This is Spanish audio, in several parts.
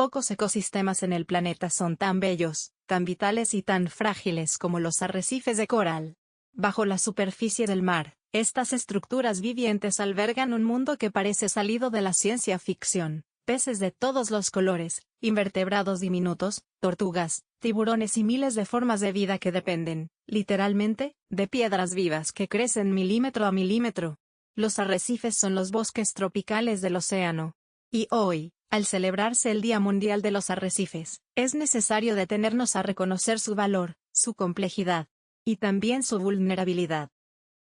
Pocos ecosistemas en el planeta son tan bellos, tan vitales y tan frágiles como los arrecifes de coral. Bajo la superficie del mar, estas estructuras vivientes albergan un mundo que parece salido de la ciencia ficción. Peces de todos los colores, invertebrados diminutos, tortugas, tiburones y miles de formas de vida que dependen, literalmente, de piedras vivas que crecen milímetro a milímetro. Los arrecifes son los bosques tropicales del océano. Y hoy, al celebrarse el Día Mundial de los Arrecifes, es necesario detenernos a reconocer su valor, su complejidad, y también su vulnerabilidad.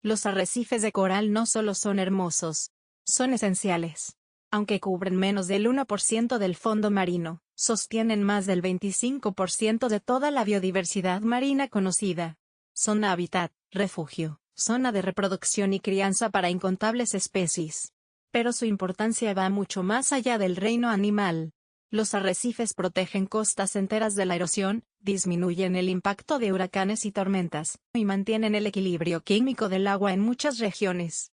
Los arrecifes de coral no solo son hermosos, son esenciales. Aunque cubren menos del 1% del fondo marino, sostienen más del 25% de toda la biodiversidad marina conocida. Son hábitat, refugio, zona de reproducción y crianza para incontables especies. Pero su importancia va mucho más allá del reino animal. Los arrecifes protegen costas enteras de la erosión, disminuyen el impacto de huracanes y tormentas, y mantienen el equilibrio químico del agua en muchas regiones.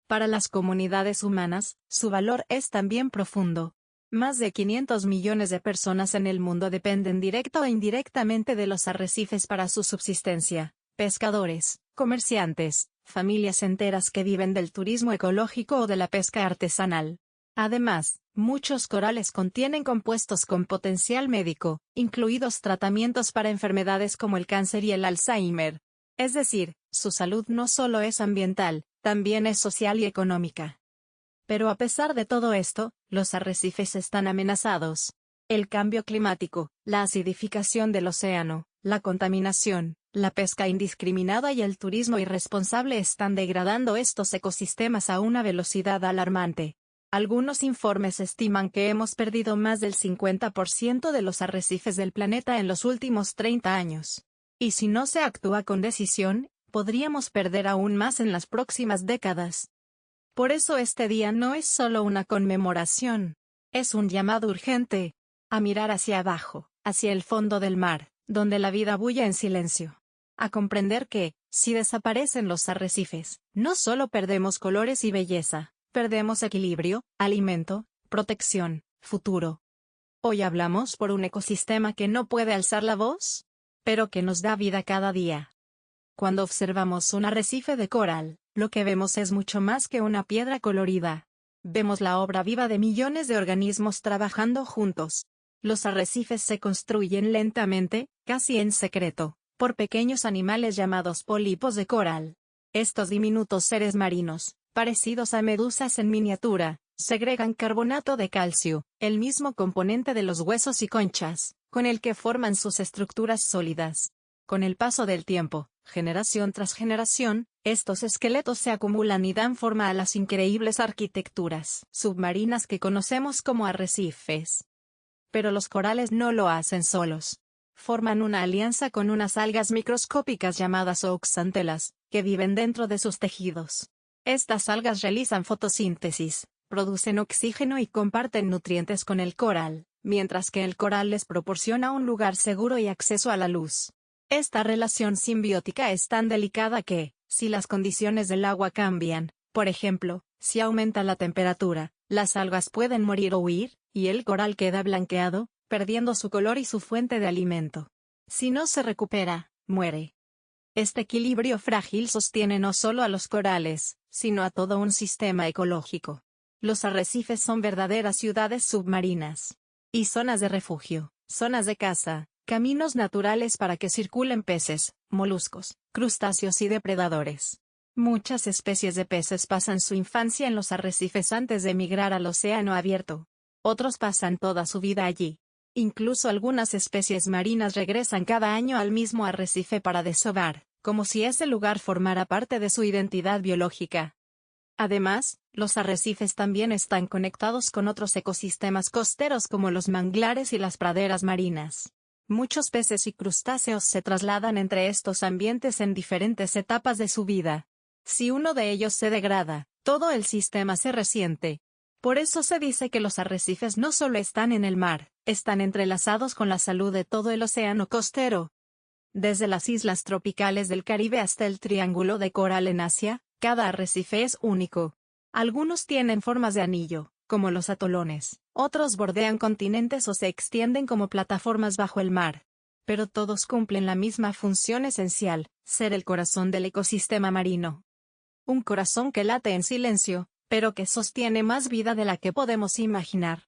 Para las comunidades humanas, su valor es también profundo. Más de 500 millones de personas en el mundo dependen directa o indirectamente de los arrecifes para su subsistencia. Pescadores, comerciantes, familias enteras que viven del turismo ecológico o de la pesca artesanal. Además, muchos corales contienen compuestos con potencial médico, incluidos tratamientos para enfermedades como el cáncer y el Alzheimer. Es decir, su salud no solo es ambiental, también es social y económica. Pero a pesar de todo esto, los arrecifes están amenazados. El cambio climático, la acidificación del océano, la contaminación, la pesca indiscriminada y el turismo irresponsable están degradando estos ecosistemas a una velocidad alarmante. Algunos informes estiman que hemos perdido más del 50% de los arrecifes del planeta en los últimos 30 años. Y si no se actúa con decisión, podríamos perder aún más en las próximas décadas. Por eso este día no es solo una conmemoración, es un llamado urgente a mirar hacia abajo, hacia el fondo del mar, donde la vida bulle en silencio. A comprender que, si desaparecen los arrecifes, no solo perdemos colores y belleza, perdemos equilibrio, alimento, protección, futuro. Hoy hablamos por un ecosistema que no puede alzar la voz, pero que nos da vida cada día. Cuando observamos un arrecife de coral, lo que vemos es mucho más que una piedra colorida. Vemos la obra viva de millones de organismos trabajando juntos. Los arrecifes se construyen lentamente, casi en secreto, por pequeños animales llamados pólipos de coral. Estos diminutos seres marinos, parecidos a medusas en miniatura, segregan carbonato de calcio, el mismo componente de los huesos y conchas, con el que forman sus estructuras sólidas. Con el paso del tiempo, generación tras generación, estos esqueletos se acumulan y dan forma a las increíbles arquitecturas submarinas que conocemos como arrecifes. Pero los corales no lo hacen solos. Forman una alianza con unas algas microscópicas llamadas zooxantelas, que viven dentro de sus tejidos. Estas algas realizan fotosíntesis, producen oxígeno y comparten nutrientes con el coral, mientras que el coral les proporciona un lugar seguro y acceso a la luz. Esta relación simbiótica es tan delicada que, si las condiciones del agua cambian, por ejemplo, si aumenta la temperatura, las algas pueden morir o huir, y el coral queda blanqueado, perdiendo su color y su fuente de alimento. Si no se recupera, muere. Este equilibrio frágil sostiene no solo a los corales, sino a todo un sistema ecológico. Los arrecifes son verdaderas ciudades submarinas. Y zonas de refugio, zonas de caza, caminos naturales para que circulen peces, moluscos, crustáceos y depredadores. Muchas especies de peces pasan su infancia en los arrecifes antes de emigrar al océano abierto. Otros pasan toda su vida allí. Incluso algunas especies marinas regresan cada año al mismo arrecife para desovar, como si ese lugar formara parte de su identidad biológica. Además, los arrecifes también están conectados con otros ecosistemas costeros como los manglares y las praderas marinas. Muchos peces y crustáceos se trasladan entre estos ambientes en diferentes etapas de su vida. Si uno de ellos se degrada, todo el sistema se resiente. Por eso se dice que los arrecifes no solo están en el mar, están entrelazados con la salud de todo el océano costero. Desde las islas tropicales del Caribe hasta el Triángulo de Coral en Asia, cada arrecife es único. Algunos tienen formas de anillo, como los atolones. Otros bordean continentes o se extienden como plataformas bajo el mar. Pero todos cumplen la misma función esencial, ser el corazón del ecosistema marino. Un corazón que late en silencio, pero que sostiene más vida de la que podemos imaginar.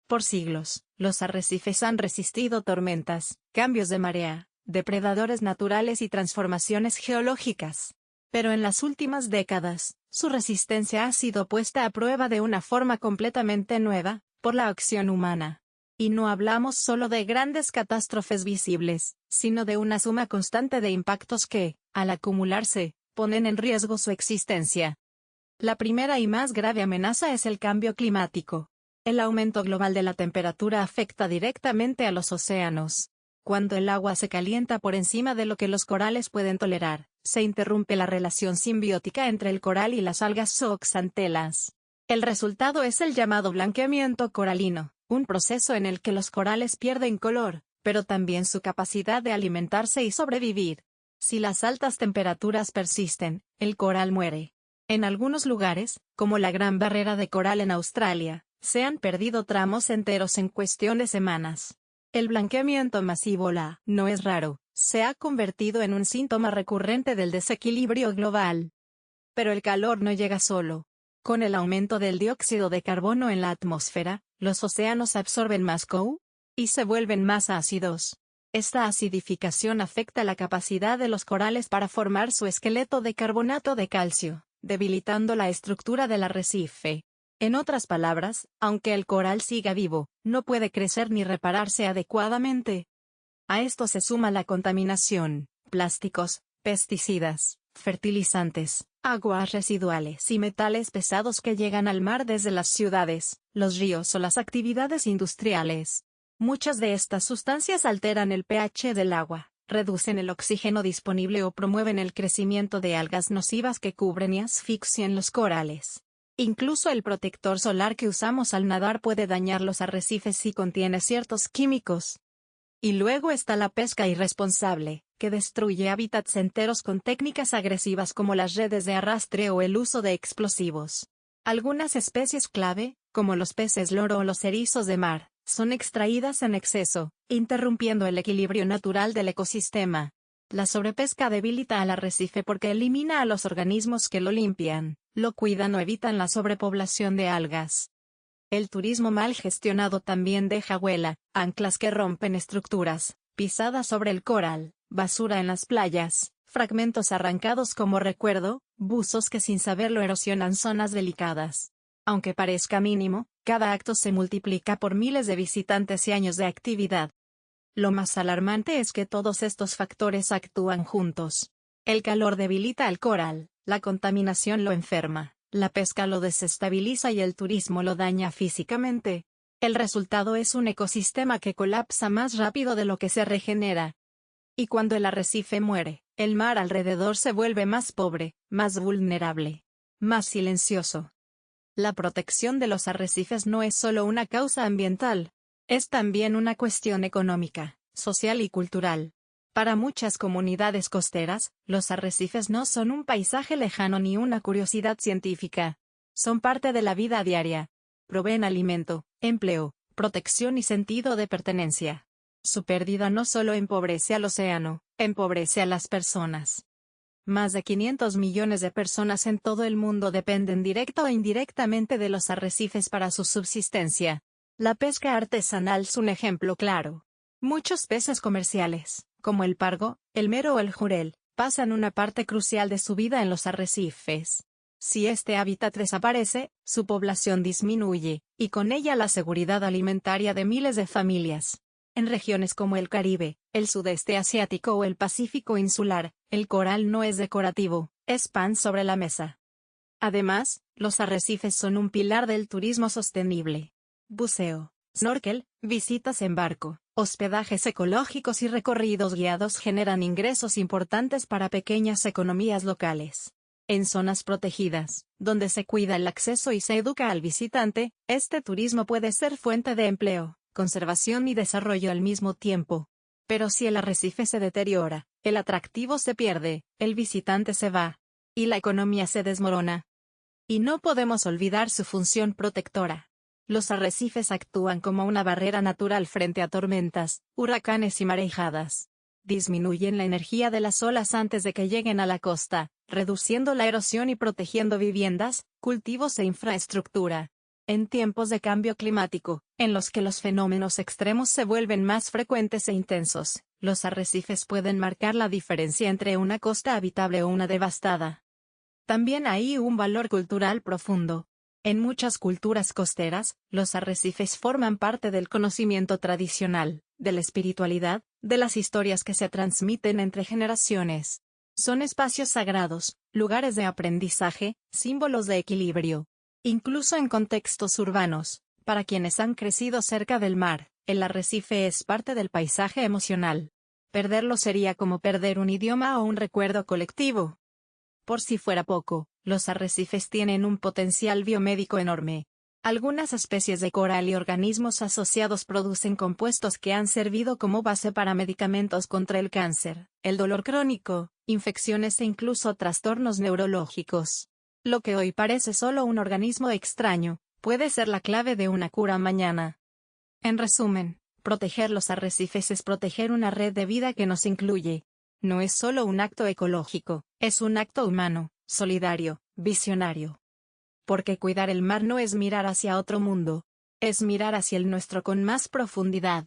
Por siglos, los arrecifes han resistido tormentas, cambios de marea, depredadores naturales y transformaciones geológicas. Pero en las últimas décadas, su resistencia ha sido puesta a prueba de una forma completamente nueva, por la acción humana. Y no hablamos solo de grandes catástrofes visibles, sino de una suma constante de impactos que, al acumularse, ponen en riesgo su existencia. La primera y más grave amenaza es el cambio climático. El aumento global de la temperatura afecta directamente a los océanos. Cuando el agua se calienta por encima de lo que los corales pueden tolerar, se interrumpe la relación simbiótica entre el coral y las algas zooxantelas. El resultado es el llamado blanqueamiento coralino, un proceso en el que los corales pierden color, pero también su capacidad de alimentarse y sobrevivir. Si las altas temperaturas persisten, el coral muere. En algunos lugares, como la Gran Barrera de Coral en Australia, se han perdido tramos enteros en cuestión de semanas. El blanqueamiento masivo no es raro, se ha convertido en un síntoma recurrente del desequilibrio global. Pero el calor no llega solo. Con el aumento del dióxido de carbono en la atmósfera, los océanos absorben más CO y se vuelven más ácidos. Esta acidificación afecta la capacidad de los corales para formar su esqueleto de carbonato de calcio, debilitando la estructura del arrecife. En otras palabras, aunque el coral siga vivo, no puede crecer ni repararse adecuadamente. A esto se suma la contaminación, plásticos, pesticidas, fertilizantes, aguas residuales y metales pesados que llegan al mar desde las ciudades, los ríos o las actividades industriales. Muchas de estas sustancias alteran el pH del agua, reducen el oxígeno disponible o promueven el crecimiento de algas nocivas que cubren y asfixian los corales. Incluso el protector solar que usamos al nadar puede dañar los arrecifes si contiene ciertos químicos. Y luego está la pesca irresponsable, que destruye hábitats enteros con técnicas agresivas como las redes de arrastre o el uso de explosivos. Algunas especies clave, como los peces loro o los erizos de mar, son extraídas en exceso, interrumpiendo el equilibrio natural del ecosistema. La sobrepesca debilita al arrecife porque elimina a los organismos que lo limpian, lo cuidan o evitan la sobrepoblación de algas. El turismo mal gestionado también deja huella, anclas que rompen estructuras, pisadas sobre el coral, basura en las playas, fragmentos arrancados como recuerdo, buzos que sin saberlo erosionan zonas delicadas. Aunque parezca mínimo, cada acto se multiplica por miles de visitantes y años de actividad. Lo más alarmante es que todos estos factores actúan juntos. El calor debilita al coral, la contaminación lo enferma, la pesca lo desestabiliza y el turismo lo daña físicamente. El resultado es un ecosistema que colapsa más rápido de lo que se regenera. Y cuando el arrecife muere, el mar alrededor se vuelve más pobre, más vulnerable, más silencioso. La protección de los arrecifes no es solo una causa ambiental, es también una cuestión económica, social y cultural. Para muchas comunidades costeras, los arrecifes no son un paisaje lejano ni una curiosidad científica. Son parte de la vida diaria. Proveen alimento, empleo, protección y sentido de pertenencia. Su pérdida no solo empobrece al océano, empobrece a las personas. Más de 500 millones de personas en todo el mundo dependen directa o indirectamente de los arrecifes para su subsistencia. La pesca artesanal es un ejemplo claro. Muchos peces comerciales, como el pargo, el mero o el jurel, pasan una parte crucial de su vida en los arrecifes. Si este hábitat desaparece, su población disminuye, y con ella la seguridad alimentaria de miles de familias. En regiones como el Caribe, el sudeste asiático o el Pacífico insular, el coral no es decorativo, es pan sobre la mesa. Además, los arrecifes son un pilar del turismo sostenible. Buceo, snorkel, visitas en barco, hospedajes ecológicos y recorridos guiados generan ingresos importantes para pequeñas economías locales. En zonas protegidas, donde se cuida el acceso y se educa al visitante, este turismo puede ser fuente de empleo, conservación y desarrollo al mismo tiempo. Pero si el arrecife se deteriora, el atractivo se pierde, el visitante se va, y la economía se desmorona. Y no podemos olvidar su función protectora. Los arrecifes actúan como una barrera natural frente a tormentas, huracanes y marejadas. Disminuyen la energía de las olas antes de que lleguen a la costa, reduciendo la erosión y protegiendo viviendas, cultivos e infraestructura. En tiempos de cambio climático, en los que los fenómenos extremos se vuelven más frecuentes e intensos, los arrecifes pueden marcar la diferencia entre una costa habitable o una devastada. También hay un valor cultural profundo. En muchas culturas costeras, los arrecifes forman parte del conocimiento tradicional, de la espiritualidad, de las historias que se transmiten entre generaciones. Son espacios sagrados, lugares de aprendizaje, símbolos de equilibrio. Incluso en contextos urbanos, para quienes han crecido cerca del mar, el arrecife es parte del paisaje emocional. Perderlo sería como perder un idioma o un recuerdo colectivo. Por si fuera poco, los arrecifes tienen un potencial biomédico enorme. Algunas especies de coral y organismos asociados producen compuestos que han servido como base para medicamentos contra el cáncer, el dolor crónico, infecciones e incluso trastornos neurológicos. Lo que hoy parece solo un organismo extraño, puede ser la clave de una cura mañana. En resumen, proteger los arrecifes es proteger una red de vida que nos incluye. No es solo un acto ecológico, es un acto humano, solidario, visionario. Porque cuidar el mar no es mirar hacia otro mundo, es mirar hacia el nuestro con más profundidad.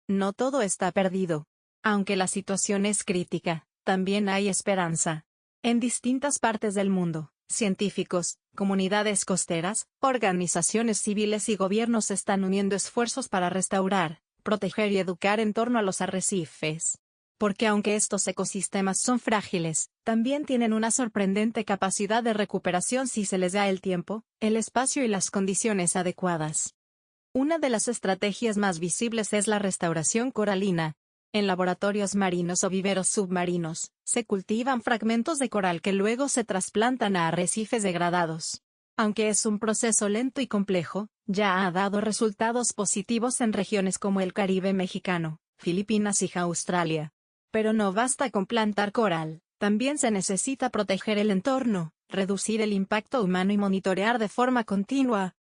No todo está perdido. Aunque la situación es crítica, también hay esperanza. En distintas partes del mundo, científicos, comunidades costeras, organizaciones civiles y gobiernos están uniendo esfuerzos para restaurar, proteger y educar en torno a los arrecifes. Porque aunque estos ecosistemas son frágiles, también tienen una sorprendente capacidad de recuperación si se les da el tiempo, el espacio y las condiciones adecuadas. Una de las estrategias más visibles es la restauración coralina. En laboratorios marinos o viveros submarinos, se cultivan fragmentos de coral que luego se trasplantan a arrecifes degradados. Aunque es un proceso lento y complejo, ya ha dado resultados positivos en regiones como el Caribe mexicano, Filipinas y Australia. Pero no basta con plantar coral, también se necesita proteger el entorno, reducir el impacto humano y monitorear de forma continua.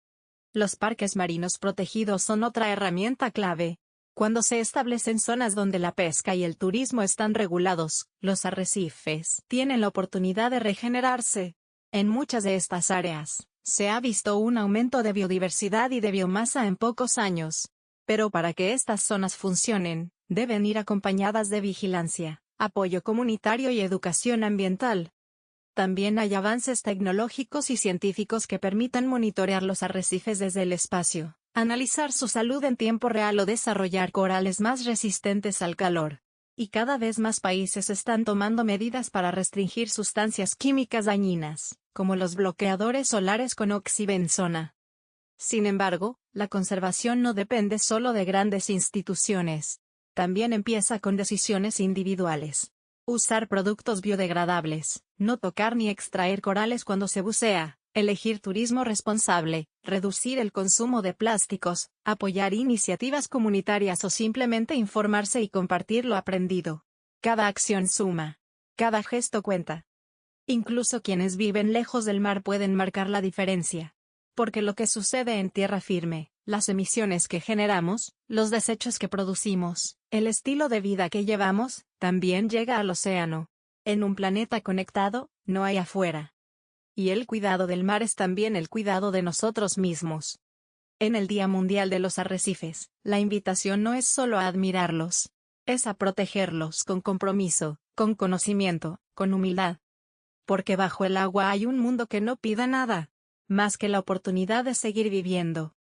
Los parques marinos protegidos son otra herramienta clave. Cuando se establecen zonas donde la pesca y el turismo están regulados, los arrecifes tienen la oportunidad de regenerarse. En muchas de estas áreas, se ha visto un aumento de biodiversidad y de biomasa en pocos años. Pero para que estas zonas funcionen, deben ir acompañadas de vigilancia, apoyo comunitario y educación ambiental. También hay avances tecnológicos y científicos que permitan monitorear los arrecifes desde el espacio, analizar su salud en tiempo real o desarrollar corales más resistentes al calor. Y cada vez más países están tomando medidas para restringir sustancias químicas dañinas, como los bloqueadores solares con oxibenzona. Sin embargo, la conservación no depende solo de grandes instituciones. También empieza con decisiones individuales. Usar productos biodegradables, no tocar ni extraer corales cuando se bucea, elegir turismo responsable, reducir el consumo de plásticos, apoyar iniciativas comunitarias o simplemente informarse y compartir lo aprendido. Cada acción suma. Cada gesto cuenta. Incluso quienes viven lejos del mar pueden marcar la diferencia. Porque lo que sucede en tierra firme, las emisiones que generamos, los desechos que producimos, el estilo de vida que llevamos, también llega al océano. En un planeta conectado, no hay afuera. Y el cuidado del mar es también el cuidado de nosotros mismos. En el Día Mundial de los Arrecifes, la invitación no es solo a admirarlos, es a protegerlos con compromiso, con conocimiento, con humildad. Porque bajo el agua hay un mundo que no pide nada, más que la oportunidad de seguir viviendo.